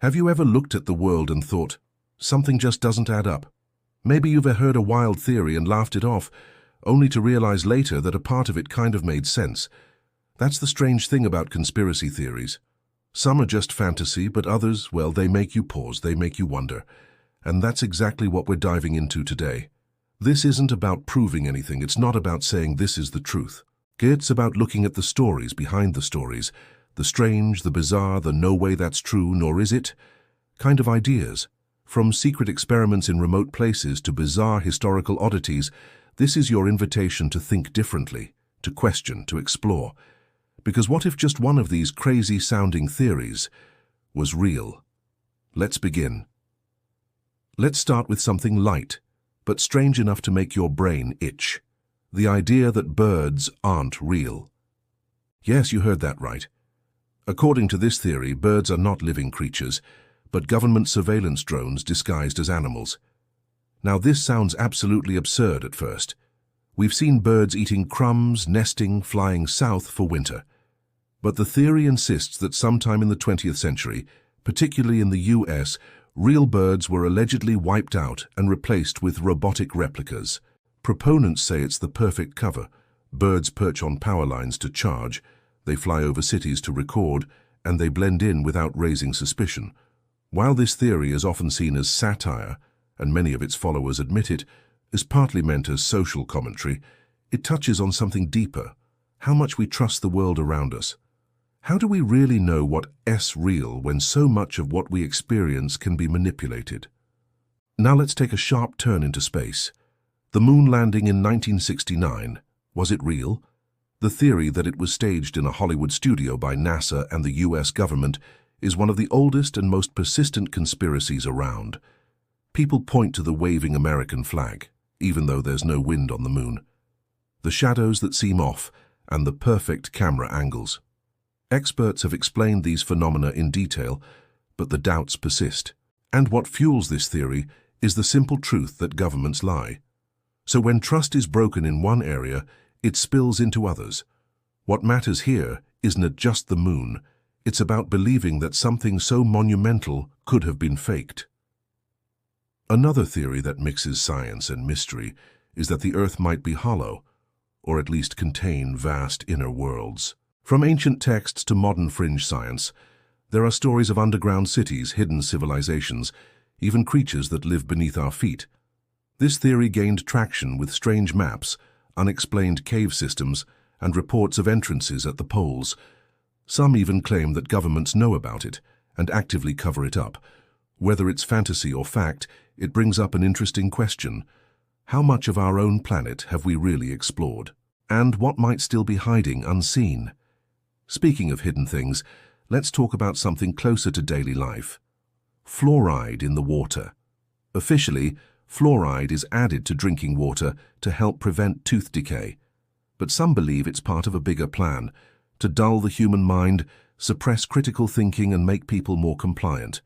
Have you ever looked at the world and thought, something just doesn't add up? Maybe you've heard a wild theory and laughed it off, only to realize later that a part of it kind of made sense. That's the strange thing about conspiracy theories. Some are just fantasy, but others, well, they make you pause, they make you wonder. And that's exactly what we're diving into today. This isn't about proving anything, it's not about saying this is the truth. It's about looking at the stories behind the stories, the strange, the bizarre, the no way that's true, nor is it, kind of ideas. From secret experiments in remote places to bizarre historical oddities, this is your invitation to think differently, to question, to explore. Because what if just one of these crazy-sounding theories was real? Let's begin. Let's start with something light, but strange enough to make your brain itch. The idea that birds aren't real. Yes, you heard that right. According to this theory, birds are not living creatures, but government surveillance drones disguised as animals. Now this sounds absolutely absurd at first. We've seen birds eating crumbs, nesting, flying south for winter. But the theory insists that sometime in the 20th century, particularly in the US, real birds were allegedly wiped out and replaced with robotic replicas. Proponents say it's the perfect cover. Birds perch on power lines to charge, they fly over cities to record, and they blend in without raising suspicion. While this theory is often seen as satire, and many of its followers admit it, is partly meant as social commentary, it touches on something deeper, how much we trust the world around us. How do we really know what's real when so much of what we experience can be manipulated? Now let's take a sharp turn into space. The moon landing in 1969, was it real? The theory that it was staged in a Hollywood studio by NASA and the US government is one of the oldest and most persistent conspiracies around. People point to the waving American flag, even though there's no wind on the moon. The shadows that seem off and the perfect camera angles. Experts have explained these phenomena in detail, but the doubts persist. And what fuels this theory is the simple truth that governments lie. So when trust is broken in one area, it spills into others. What matters here isn't just the moon, it's about believing that something so monumental could have been faked. Another theory that mixes science and mystery is that the Earth might be hollow, or at least contain vast inner worlds. From ancient texts to modern fringe science, there are stories of underground cities, hidden civilizations, even creatures that live beneath our feet. This theory gained traction with strange maps, unexplained cave systems, and reports of entrances at the poles. Some even claim that governments know about it and actively cover it up. Whether it's fantasy or fact, it brings up an interesting question. How much of our own planet have we really explored? And what might still be hiding unseen? Speaking of hidden things, let's talk about something closer to daily life. Fluoride in the water. Officially, fluoride is added to drinking water to help prevent tooth decay. But some believe it's part of a bigger plan, to dull the human mind, suppress critical thinking and make people more compliant.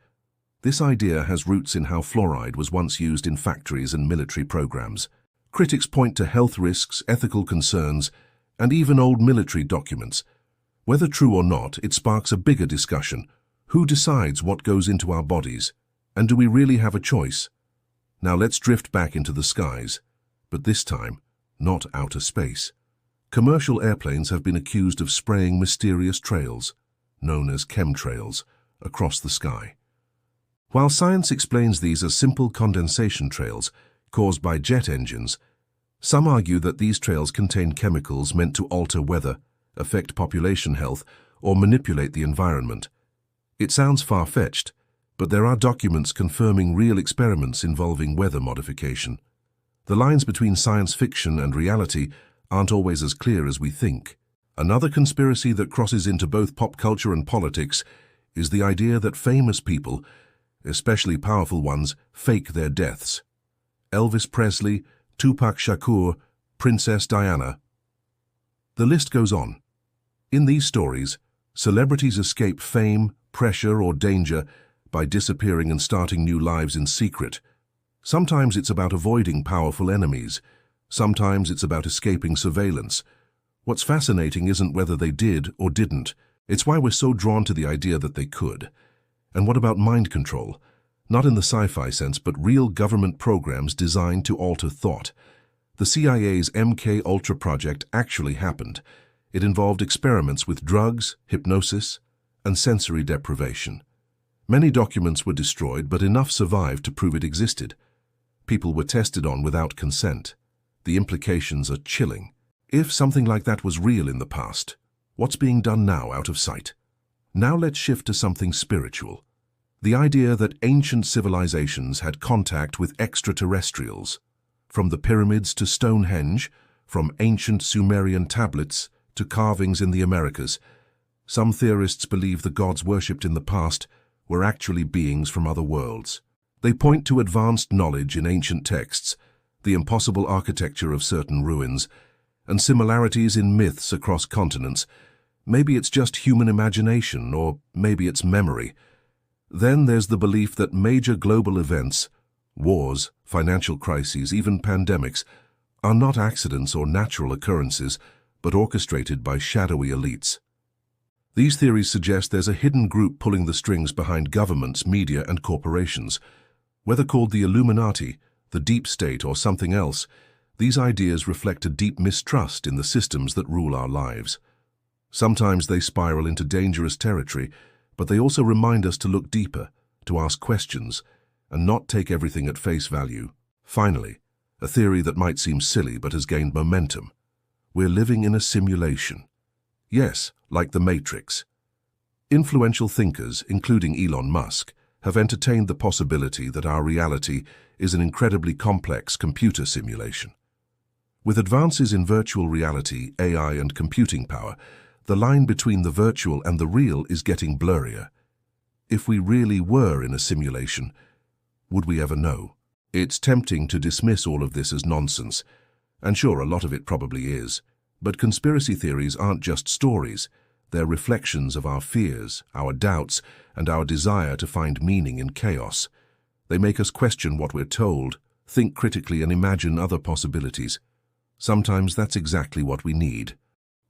This idea has roots in how fluoride was once used in factories and military programs. Critics point to health risks, ethical concerns, and even old military documents. Whether true or not, it sparks a bigger discussion. Who decides what goes into our bodies? And do we really have a choice? Now let's drift back into the skies, but this time, not outer space. Commercial airplanes have been accused of spraying mysterious trails, known as chemtrails, across the sky. While science explains these as simple condensation trails caused by jet engines, some argue that these trails contain chemicals meant to alter weather, affect population health, or manipulate the environment. It sounds far-fetched, but there are documents confirming real experiments involving weather modification. The lines between science fiction and reality aren't always as clear as we think. Another conspiracy that crosses into both pop culture and politics is the idea that famous people, especially powerful ones, fake their deaths. Elvis Presley, Tupac Shakur, Princess Diana. The list goes on. In these stories, celebrities escape fame, pressure, or danger by disappearing and starting new lives in secret. Sometimes it's about avoiding powerful enemies. Sometimes it's about escaping surveillance. What's fascinating isn't whether they did or didn't. It's why we're so drawn to the idea that they could. And what about mind control? Not in the sci-fi sense, but real government programs designed to alter thought. The CIA's MK Ultra project actually happened. It involved experiments with drugs, hypnosis, and sensory deprivation. Many documents were destroyed, but enough survived to prove it existed. People were tested on without consent. The implications are chilling. If something like that was real in the past, what's being done now out of sight? Now let's shift to something spiritual. The idea that ancient civilizations had contact with extraterrestrials. From the pyramids to Stonehenge, from ancient Sumerian tablets to carvings in the Americas, some theorists believe the gods worshipped in the past were actually beings from other worlds. They point to advanced knowledge in ancient texts, the impossible architecture of certain ruins, and similarities in myths across continents. Maybe it's just human imagination, or maybe it's memory. Then there's the belief that major global events, wars, financial crises, even pandemics, are not accidents or natural occurrences, but orchestrated by shadowy elites. These theories suggest there's a hidden group pulling the strings behind governments, media, and corporations. Whether called the Illuminati, the deep state, or something else, these ideas reflect a deep mistrust in the systems that rule our lives. Sometimes they spiral into dangerous territory, but they also remind us to look deeper, to ask questions, and not take everything at face value. Finally, a theory that might seem silly but has gained momentum. We're living in a simulation. Yes, like the Matrix. Influential thinkers, including Elon Musk, have entertained the possibility that our reality is an incredibly complex computer simulation. With advances in virtual reality, AI, and computing power, the line between the virtual and the real is getting blurrier. If we really were in a simulation, would we ever know? It's tempting to dismiss all of this as nonsense, and sure, a lot of it probably is. But conspiracy theories aren't just stories. They're reflections of our fears, our doubts, and our desire to find meaning in chaos. They make us question what we're told, think critically, and imagine other possibilities. Sometimes that's exactly what we need.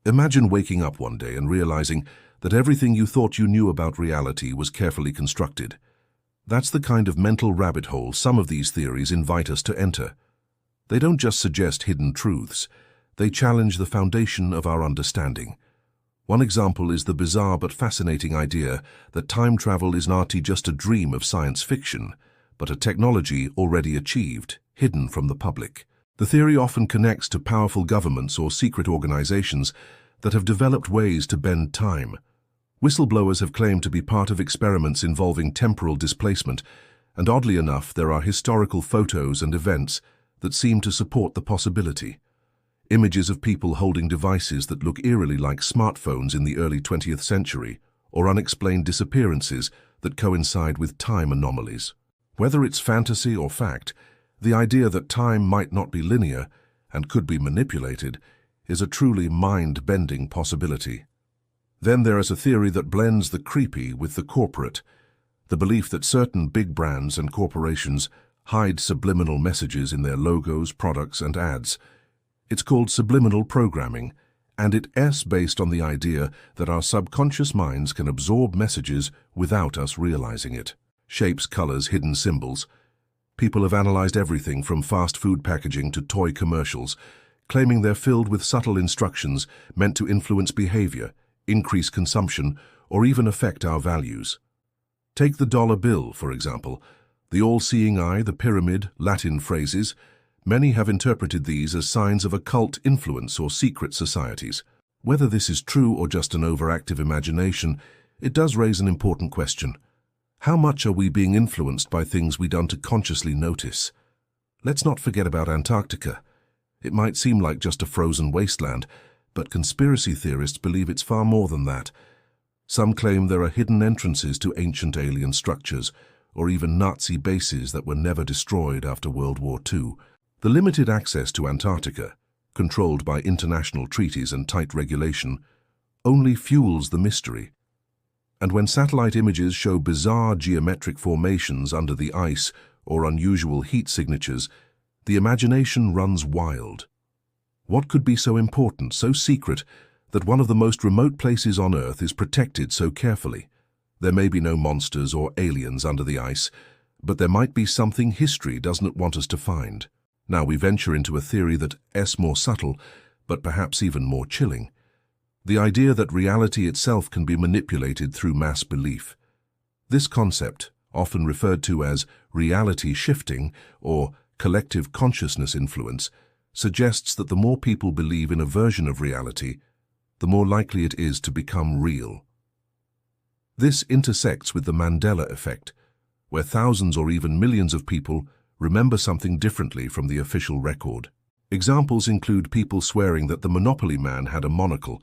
Imagine waking up one day and realizing that everything you thought you knew about reality was carefully constructed. That's the kind of mental rabbit hole some of these theories invite us to enter. They don't just suggest hidden truths. They challenge the foundation of our understanding. One example is the bizarre but fascinating idea that time travel is not just a dream of science fiction, but a technology already achieved, hidden from the public. The theory often connects to powerful governments or secret organizations that have developed ways to bend time. Whistleblowers have claimed to be part of experiments involving temporal displacement, and oddly enough, there are historical photos and events that seem to support the possibility. Images of people holding devices that look eerily like smartphones in the early 20th century, or unexplained disappearances that coincide with time anomalies. Whether it's fantasy or fact, the idea that time might not be linear and could be manipulated is a truly mind-bending possibility. Then there is a theory that blends the creepy with the corporate, the belief that certain big brands and corporations hide subliminal messages in their logos, products, and ads. It's called subliminal programming, and it's based on the idea that our subconscious minds can absorb messages without us realizing it. Shapes, colors, hidden symbols. People have analyzed everything from fast food packaging to toy commercials, claiming they're filled with subtle instructions meant to influence behavior, increase consumption, or even affect our values. Take the dollar bill, for example. The all-seeing eye, the pyramid, Latin phrases. Many have interpreted these as signs of occult influence or secret societies. Whether this is true or just an overactive imagination, it does raise an important question. How much are we being influenced by things we don't consciously notice? Let's not forget about Antarctica. It might seem like just a frozen wasteland, but conspiracy theorists believe it's far more than that. Some claim there are hidden entrances to ancient alien structures, or even Nazi bases that were never destroyed after World War II. The limited access to Antarctica, controlled by international treaties and tight regulation, only fuels the mystery. And when satellite images show bizarre geometric formations under the ice or unusual heat signatures, the imagination runs wild. What could be so important, so secret, that one of the most remote places on Earth is protected so carefully? There may be no monsters or aliens under the ice, but there might be something history doesn't want us to find. Now we venture into a theory that's more subtle, but perhaps even more chilling. The idea that reality itself can be manipulated through mass belief. This concept, often referred to as reality shifting or collective consciousness influence, suggests that the more people believe in a version of reality, the more likely it is to become real. This intersects with the Mandela effect, where thousands or even millions of people remember something differently from the official record. Examples include people swearing that the Monopoly Man had a monocle,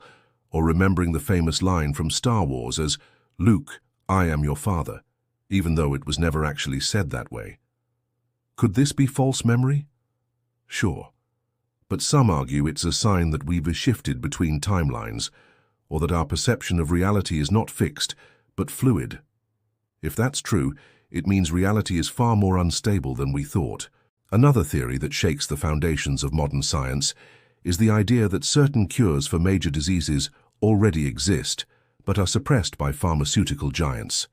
or remembering the famous line from Star Wars as, "Luke, I am your father," even though it was never actually said that way. Could this be false memory? Sure. But some argue it's a sign that we've shifted between timelines, or that our perception of reality is not fixed, but fluid. If that's true, it means reality is far more unstable than we thought. Another theory that shakes the foundations of modern science is the idea that certain cures for major diseases already exist, but are suppressed by pharmaceutical giants.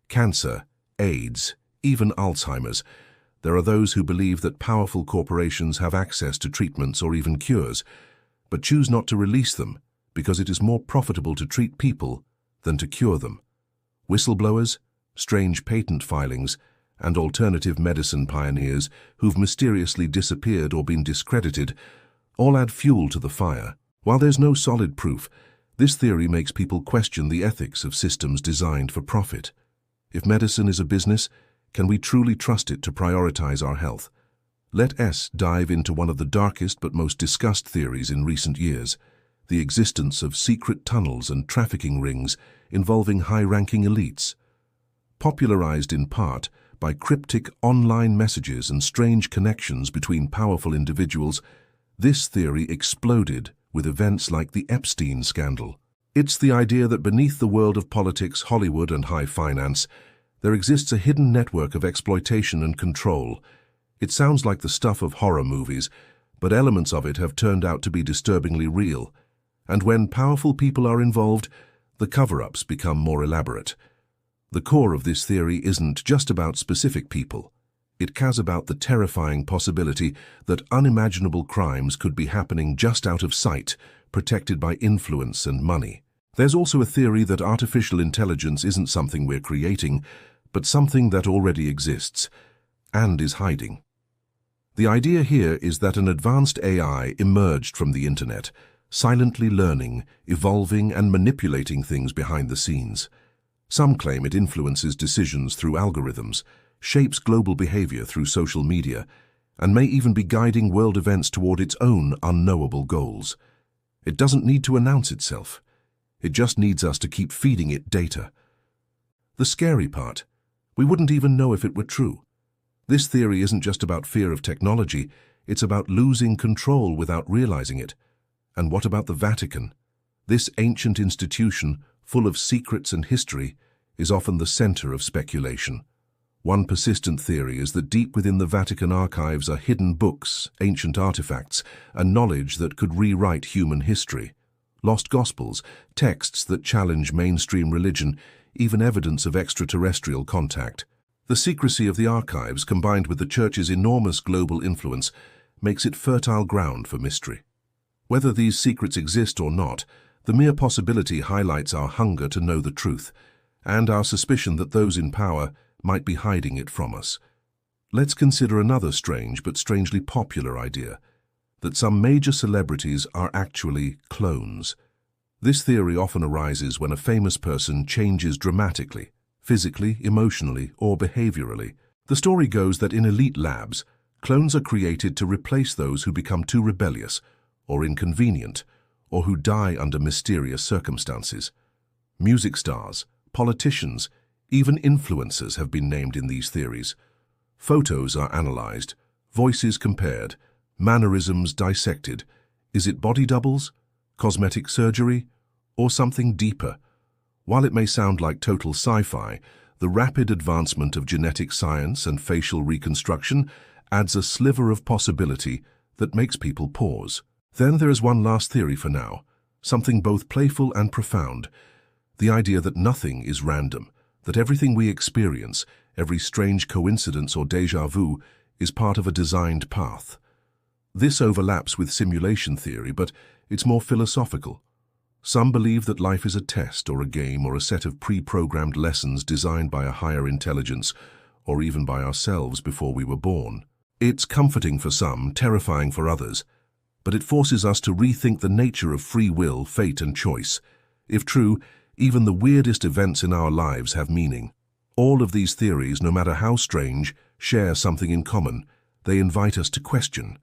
Cancer, AIDS, even Alzheimer's. There are those who believe that powerful corporations have access to treatments or even cures, but choose not to release them because it is more profitable to treat people than to cure them. Whistleblowers, strange patent filings, and alternative medicine pioneers who've mysteriously disappeared or been discredited all add fuel to the fire. While there's no solid proof, this theory makes people question the ethics of systems designed for profit. If medicine is a business, can we truly trust it to prioritize our health? Let us dive into one of the darkest but most discussed theories in recent years, the existence of secret tunnels and trafficking rings involving high-ranking elites. Popularized in part by cryptic online messages and strange connections between powerful individuals, this theory exploded with events like the Epstein scandal. It's the idea that beneath the world of politics, Hollywood, and high finance, there exists a hidden network of exploitation and control. It sounds like the stuff of horror movies, but elements of it have turned out to be disturbingly real. And when powerful people are involved, the cover-ups become more elaborate. The core of this theory isn't just about specific people. It cares about the terrifying possibility that unimaginable crimes could be happening just out of sight, protected by influence and money. There's also a theory that artificial intelligence isn't something we're creating, but something that already exists and is hiding. The idea here is that an advanced AI emerged from the internet, silently learning, evolving, and manipulating things behind the scenes. Some claim it influences decisions through algorithms, shapes global behavior through social media, and may even be guiding world events toward its own unknowable goals. It doesn't need to announce itself. It just needs us to keep feeding it data. The scary part, we wouldn't even know if it were true. This theory isn't just about fear of technology, it's about losing control without realizing it. And what about the Vatican? This ancient institution, full of secrets and history, is often the center of speculation. One persistent theory is that deep within the Vatican archives are hidden books, ancient artifacts, and knowledge that could rewrite human history. Lost Gospels, texts that challenge mainstream religion, even evidence of extraterrestrial contact. The secrecy of the archives, combined with the Church's enormous global influence, makes it fertile ground for mystery. Whether these secrets exist or not, the mere possibility highlights our hunger to know the truth, and our suspicion that those in power might be hiding it from us. Let's consider another strange but strangely popular idea, that some major celebrities are actually clones. This theory often arises when a famous person changes dramatically, physically, emotionally, or behaviorally. The story goes that in elite labs, clones are created to replace those who become too rebellious or inconvenient, or who die under mysterious circumstances. Music stars, politicians, even influencers have been named in these theories. Photos are analyzed, voices compared, mannerisms dissected. Is it body doubles, cosmetic surgery, or something deeper? While it may sound like total sci-fi, the rapid advancement of genetic science and facial reconstruction adds a sliver of possibility that makes people pause. Then there is one last theory for now, something both playful and profound, the idea that nothing is random, that everything we experience, every strange coincidence or déjà vu, is part of a designed path. This overlaps with simulation theory, but it's more philosophical. Some believe that life is a test or a game or a set of pre-programmed lessons designed by a higher intelligence, or even by ourselves before we were born. It's comforting for some, terrifying for others, but it forces us to rethink the nature of free will, fate, and choice. If true, even the weirdest events in our lives have meaning. All of these theories, no matter how strange, share something in common. They invite us to question.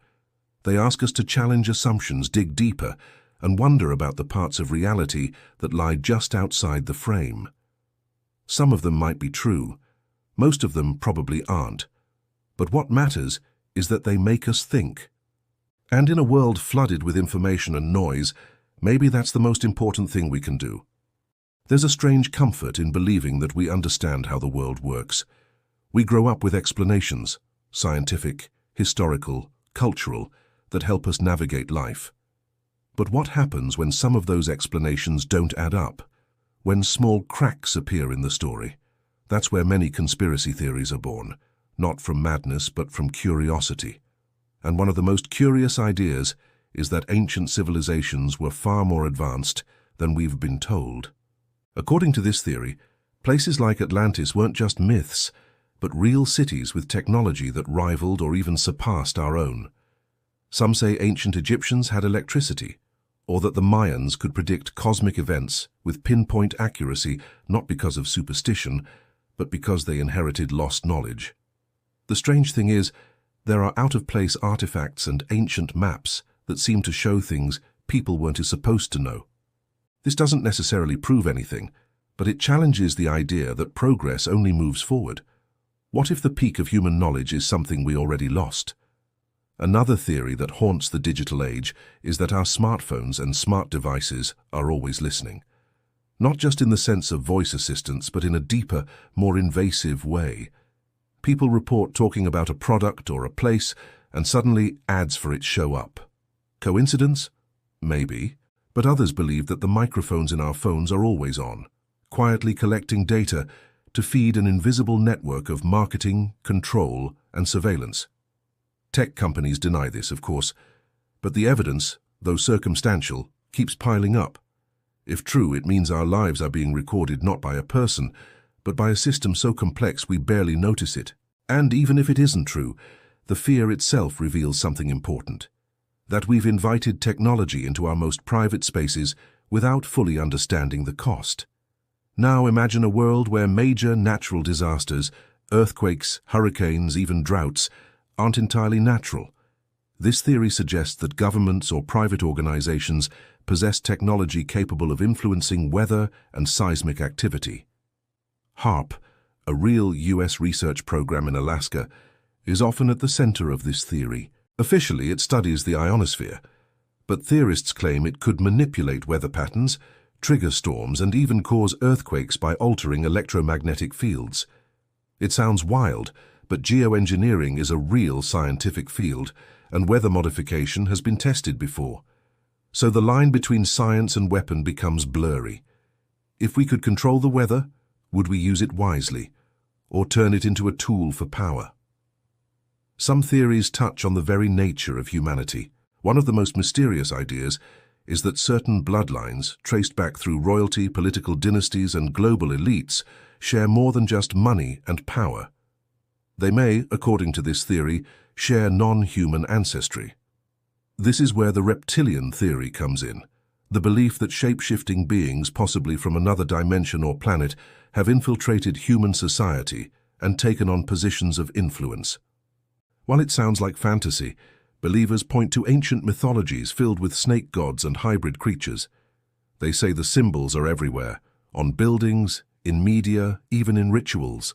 They ask us to challenge assumptions, dig deeper, and wonder about the parts of reality that lie just outside the frame. Some of them might be true. Most of them probably aren't. But what matters is that they make us think. And in a world flooded with information and noise, maybe that's the most important thing we can do. There's a strange comfort in believing that we understand how the world works. We grow up with explanations, scientific, historical, cultural, that help us navigate life. But what happens when some of those explanations don't add up? When small cracks appear in the story? That's where many conspiracy theories are born, not from madness but from curiosity. And one of the most curious ideas is that ancient civilizations were far more advanced than we've been told. According to this theory, places like Atlantis weren't just myths, but real cities with technology that rivaled or even surpassed our own. Some say ancient Egyptians had electricity, or that the Mayans could predict cosmic events with pinpoint accuracy, not because of superstition, but because they inherited lost knowledge. The strange thing is, there are out-of-place artifacts and ancient maps that seem to show things people weren't supposed to know. This doesn't necessarily prove anything, but it challenges the idea that progress only moves forward. What if the peak of human knowledge is something we already lost? Another theory that haunts the digital age is that our smartphones and smart devices are always listening. Not just in the sense of voice assistants, but in a deeper, more invasive way. People report talking about a product or a place, and suddenly ads for it show up. Coincidence? Maybe. But others believe that the microphones in our phones are always on, quietly collecting data to feed an invisible network of marketing, control, and surveillance. Tech companies deny this, of course, but the evidence, though circumstantial, keeps piling up. If true, it means our lives are being recorded not by a person, but by a system so complex we barely notice it. And even if it isn't true, the fear itself reveals something important. That we've invited technology into our most private spaces without fully understanding the cost. Now imagine a world where major natural disasters, earthquakes, hurricanes, even droughts, aren't entirely natural. This theory suggests that governments or private organizations possess technology capable of influencing weather and seismic activity. HAARP, a real US research program in Alaska, is often at the center of this theory. Officially, it studies the ionosphere, but theorists claim it could manipulate weather patterns, trigger storms, and even cause earthquakes by altering electromagnetic fields. It sounds wild, but geoengineering is a real scientific field, and weather modification has been tested before. So the line between science and weapon becomes blurry. If we could control the weather, would we use it wisely, or turn it into a tool for power? Some theories touch on the very nature of humanity. One of the most mysterious ideas is that certain bloodlines, traced back through royalty, political dynasties, and global elites, share more than just money and power. They may, according to this theory, share non-human ancestry. This is where the reptilian theory comes in, the belief that shape-shifting beings, possibly from another dimension or planet, have infiltrated human society and taken on positions of influence. While it sounds like fantasy, believers point to ancient mythologies filled with snake gods and hybrid creatures. They say the symbols are everywhere, on buildings, in media, even in rituals.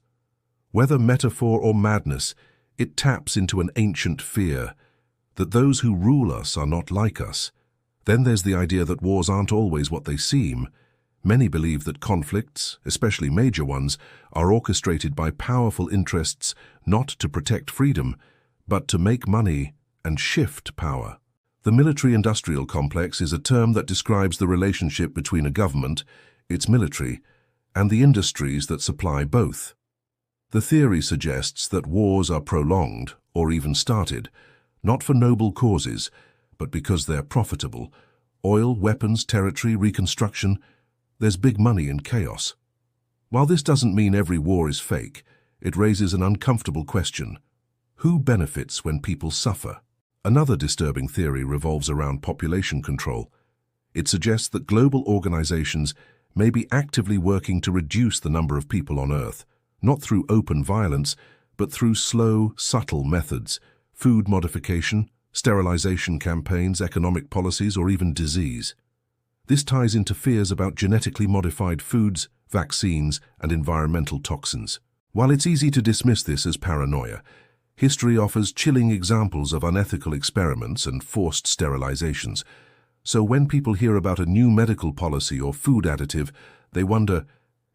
Whether metaphor or madness, it taps into an ancient fear that those who rule us are not like us. Then there's the idea that wars aren't always what they seem. Many believe that conflicts, especially major ones, are orchestrated by powerful interests not to protect freedom, but to make money and shift power. The military-industrial complex is a term that describes the relationship between a government, its military, and the industries that supply both. The theory suggests that wars are prolonged, or even started, not for noble causes, but because they're profitable. Oil, weapons, territory, reconstruction, there's big money in chaos. While this doesn't mean every war is fake, it raises an uncomfortable question. Who benefits when people suffer? Another disturbing theory revolves around population control. It suggests that global organizations may be actively working to reduce the number of people on Earth, not through open violence, but through slow, subtle methods, food modification, sterilization campaigns, economic policies, or even disease. This ties into fears about genetically modified foods, vaccines, and environmental toxins. While it's easy to dismiss this as paranoia, history offers chilling examples of unethical experiments and forced sterilizations. So when people hear about a new medical policy or food additive, they wonder,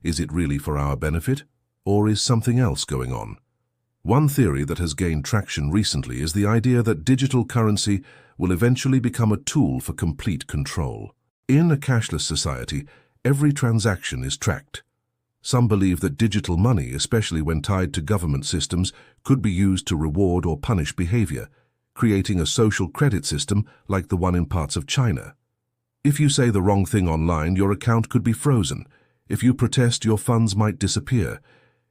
is it really for our benefit, or is something else going on? One theory that has gained traction recently is the idea that digital currency will eventually become a tool for complete control. In a cashless society, every transaction is tracked. Some believe that digital money, especially when tied to government systems, could be used to reward or punish behavior, creating a social credit system like the one in parts of China. If you say the wrong thing online, your account could be frozen. If you protest, your funds might disappear.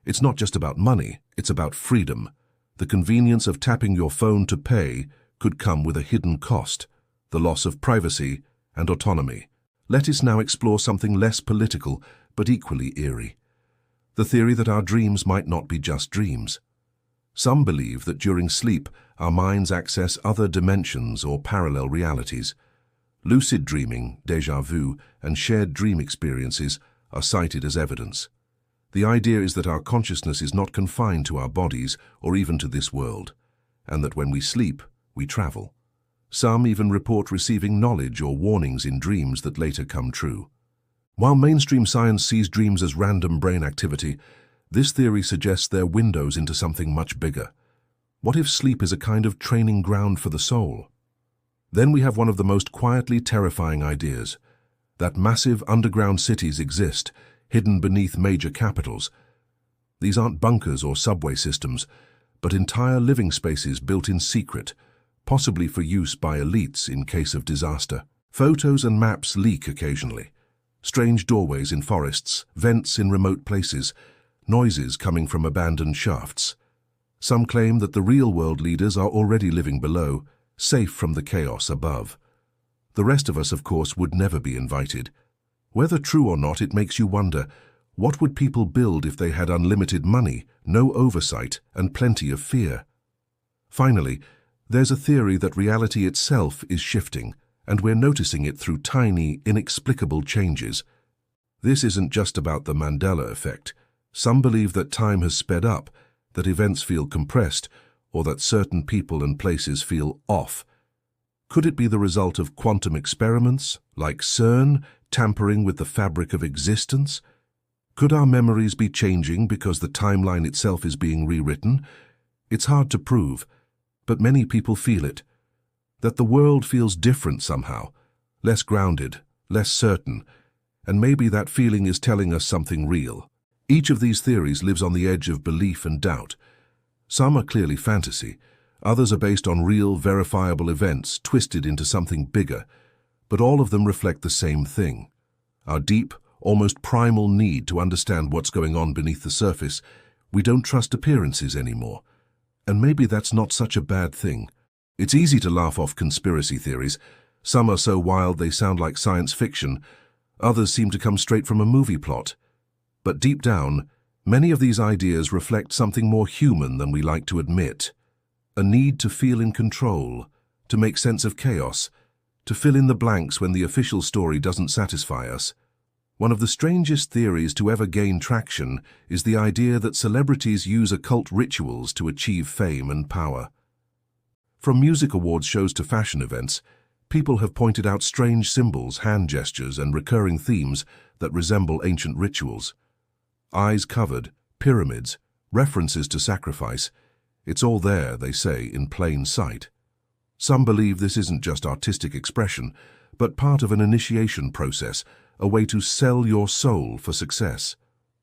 It's not just about money, it's about freedom. The convenience of tapping your phone to pay could come with a hidden cost, the loss of privacy and autonomy. Let us now explore something less political, but equally eerie. The theory that our dreams might not be just dreams. Some believe that during sleep, our minds access other dimensions or parallel realities. Lucid dreaming, déjà vu, and shared dream experiences are cited as evidence. The idea is that our consciousness is not confined to our bodies or even to this world, and that when we sleep, we travel. Some even report receiving knowledge or warnings in dreams that later come true. While mainstream science sees dreams as random brain activity, this theory suggests they're windows into something much bigger. What if sleep is a kind of training ground for the soul? Then we have one of the most quietly terrifying ideas, that massive underground cities exist, hidden beneath major capitals. These aren't bunkers or subway systems, but entire living spaces built in secret, possibly for use by elites in case of disaster. Photos and maps leak occasionally. Strange doorways in forests, vents in remote places, noises coming from abandoned shafts. Some claim that the real-world leaders are already living below, safe from the chaos above. The rest of us, of course, would never be invited. Whether true or not, it makes you wonder, what would people build if they had unlimited money, no oversight, and plenty of fear? Finally, there's a theory that reality itself is shifting, and we're noticing it through tiny, inexplicable changes. This isn't just about the Mandela effect. Some believe that time has sped up, that events feel compressed, or that certain people and places feel off. Could it be the result of quantum experiments, like CERN, tampering with the fabric of existence? Could our memories be changing because the timeline itself is being rewritten? It's hard to prove, but many people feel it. That the world feels different somehow, less grounded, less certain, and maybe that feeling is telling us something real. Each of these theories lives on the edge of belief and doubt. Some are clearly fantasy, others are based on real, verifiable events twisted into something bigger, but all of them reflect the same thing. Our deep, almost primal need to understand what's going on beneath the surface. We don't trust appearances anymore. And maybe that's not such a bad thing. It's easy to laugh off conspiracy theories. Some are so wild they sound like science fiction. Others seem to come straight from a movie plot. But deep down, many of these ideas reflect something more human than we like to admit. A need to feel in control, to make sense of chaos, to fill in the blanks when the official story doesn't satisfy us. One of the strangest theories to ever gain traction is the idea that celebrities use occult rituals to achieve fame and power. From music awards shows to fashion events, people have pointed out strange symbols, hand gestures, and recurring themes that resemble ancient rituals. Eyes covered, pyramids, references to sacrifice. It's all there, they say, in plain sight. Some believe this isn't just artistic expression, but part of an initiation process, a way to sell your soul for success.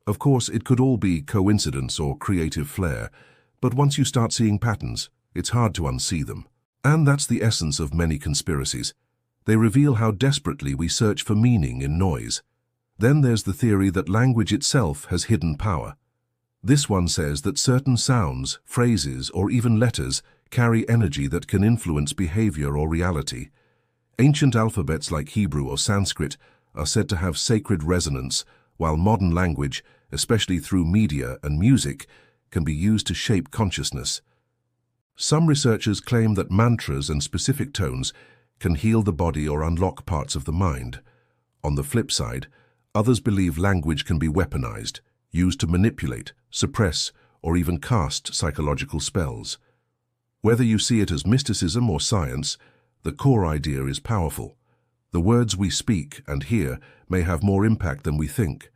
Of course, it could all be coincidence or creative flair, but once you start seeing patterns, it's hard to unsee them. And that's the essence of many conspiracies. They reveal how desperately we search for meaning in noise. Then there's the theory that language itself has hidden power. This one says that certain sounds, phrases, or even letters carry energy that can influence behavior or reality. Ancient alphabets like Hebrew or Sanskrit are said to have sacred resonance, while modern language, especially through media and music, can be used to shape consciousness. Some researchers claim that mantras and specific tones can heal the body or unlock parts of the mind. On the flip side, others believe language can be weaponized, used to manipulate, suppress, or even cast psychological spells. Whether you see it as mysticism or science, the core idea is powerful. The words we speak and hear may have more impact than we think.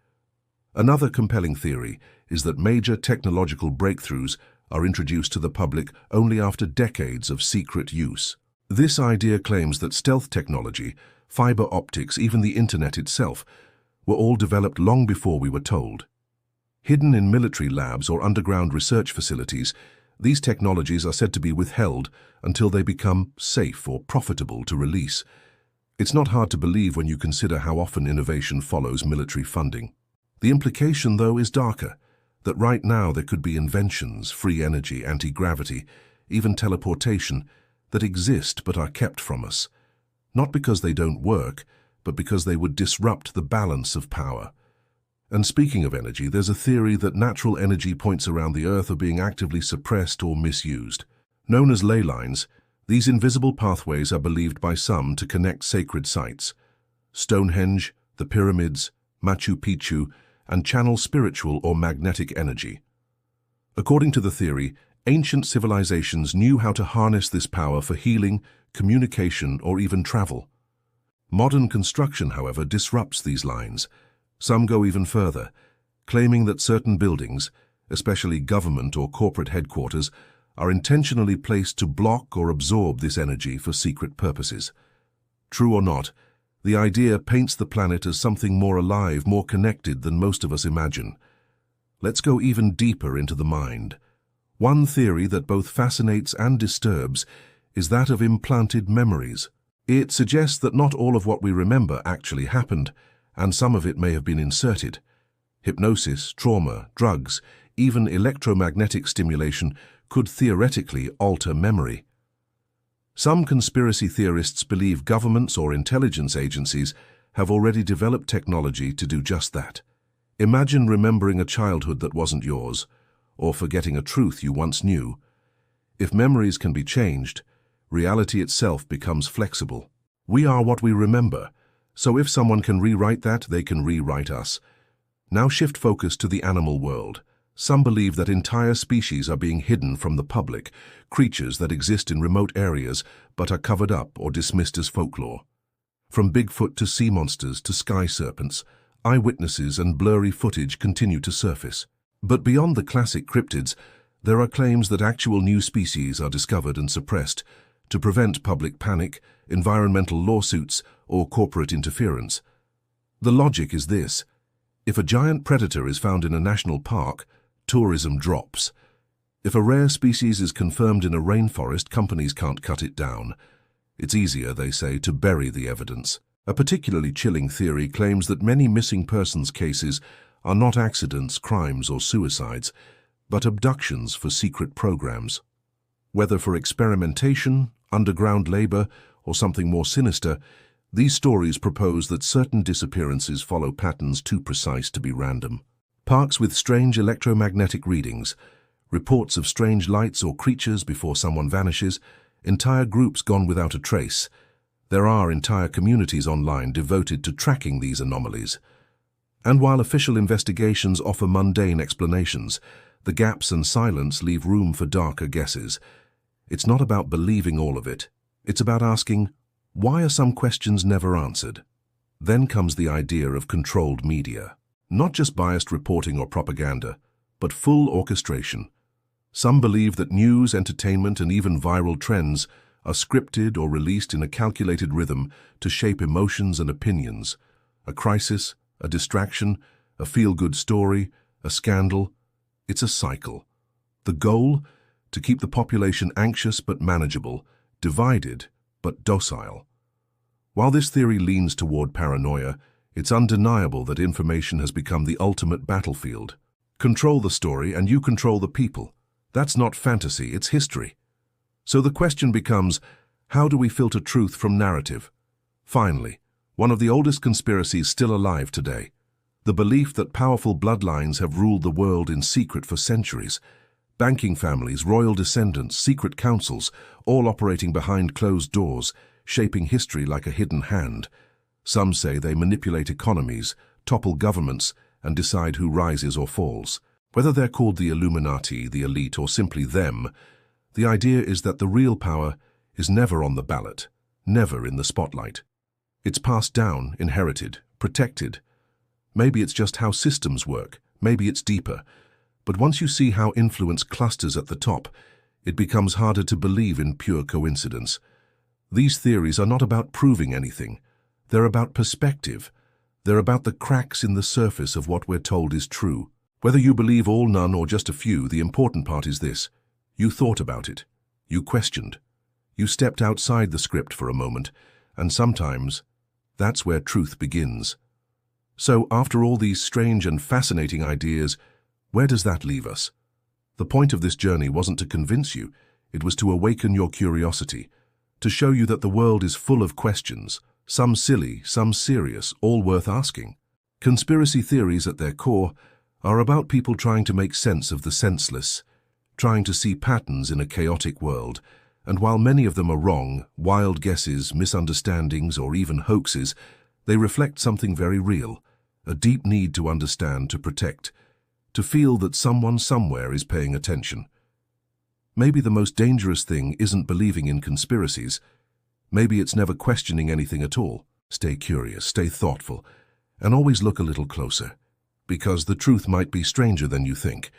Another compelling theory is that major technological breakthroughs are introduced to the public only after decades of secret use. This idea claims that stealth technology, fiber optics, even the internet itself, were all developed long before we were told. Hidden in military labs or underground research facilities, these technologies are said to be withheld until they become safe or profitable to release. It's not hard to believe when you consider how often innovation follows military funding. The implication, though, is darker, that right now there could be inventions, free energy, anti-gravity, even teleportation, that exist but are kept from us, not because they don't work, but because they would disrupt the balance of power. And speaking of energy, there's a theory that natural energy points around the Earth are being actively suppressed or misused. Known as ley lines, these invisible pathways are believed by some to connect sacred sites, Stonehenge, the pyramids, Machu Picchu, and channel spiritual or magnetic energy. According to the theory, ancient civilizations knew how to harness this power for healing, communication, or even travel. Modern construction, however, disrupts these lines. Some go even further, claiming that certain buildings, especially government or corporate headquarters, are intentionally placed to block or absorb this energy for secret purposes. True or not, the idea paints the planet as something more alive, more connected than most of us imagine. Let's go even deeper into the mind. One theory that both fascinates and disturbs is that of implanted memories. It suggests that not all of what we remember actually happened, and some of it may have been inserted. Hypnosis, trauma, drugs, even electromagnetic stimulation could theoretically alter memory. Some conspiracy theorists believe governments or intelligence agencies have already developed technology to do just that. Imagine remembering a childhood that wasn't yours, or forgetting a truth you once knew. If memories can be changed, reality itself becomes flexible. We are what we remember, so if someone can rewrite that, they can rewrite us. Now shift focus to the animal world. Some believe that entire species are being hidden from the public, creatures that exist in remote areas but are covered up or dismissed as folklore. From Bigfoot to sea monsters to sky serpents, eyewitnesses and blurry footage continue to surface. But beyond the classic cryptids, there are claims that actual new species are discovered and suppressed to prevent public panic, environmental lawsuits, or corporate interference. The logic is this: if a giant predator is found in a national park, tourism drops. If a rare species is confirmed in a rainforest, companies can't cut it down. It's easier, they say, to bury the evidence. A particularly chilling theory claims that many missing persons cases are not accidents, crimes, or suicides, but abductions for secret programs. Whether for experimentation, underground labor, or something more sinister, these stories propose that certain disappearances follow patterns too precise to be random. Parks with strange electromagnetic readings, reports of strange lights or creatures before someone vanishes, entire groups gone without a trace. There are entire communities online devoted to tracking these anomalies. And while official investigations offer mundane explanations, the gaps and silence leave room for darker guesses. It's not about believing all of it. It's about asking, why are some questions never answered? Then comes the idea of controlled media. Not just biased reporting or propaganda, but full orchestration. Some believe that news, entertainment, and even viral trends are scripted or released in a calculated rhythm to shape emotions and opinions. A crisis, a distraction, A feel-good story, a scandal. It's a cycle. The goal? To keep the population anxious but manageable, divided but docile. While this theory leans toward paranoia, it's undeniable that information has become the ultimate battlefield. Control the story and you control the people. That's not fantasy, it's history. So the question becomes, how do we filter truth from narrative? Finally, one of the oldest conspiracies still alive today. The belief that powerful bloodlines have ruled the world in secret for centuries. Banking families, royal descendants, secret councils, all operating behind closed doors, shaping history like a hidden hand. Some say they manipulate economies, topple governments, and decide who rises or falls. Whether they're called the Illuminati, the elite, or simply them, the idea is that the real power is never on the ballot, never in the spotlight. It's passed down, inherited, protected. Maybe it's just how systems work, maybe it's deeper. But once you see how influence clusters at the top, it becomes harder to believe in pure coincidence. These theories are not about proving anything. They're about perspective. They're about the cracks in the surface of what we're told is true. Whether you believe all, none, or just a few, the important part is this. You thought about it. You questioned. You stepped outside the script for a moment, and sometimes that's where truth begins. So, after all these strange and fascinating ideas, where does that leave us? The point of this journey wasn't to convince you, it was to awaken your curiosity, to show you that the world is full of questions, some silly, some serious, all worth asking. Conspiracy theories at their core are about people trying to make sense of the senseless, trying to see patterns in a chaotic world, and while many of them are wrong, wild guesses, misunderstandings, or even hoaxes, they reflect something very real, a deep need to understand, to protect, to feel that someone somewhere is paying attention. Maybe the most dangerous thing isn't believing in conspiracies. Maybe it's never questioning anything at all. Stay curious, stay thoughtful, and always look a little closer, because the truth might be stranger than you think.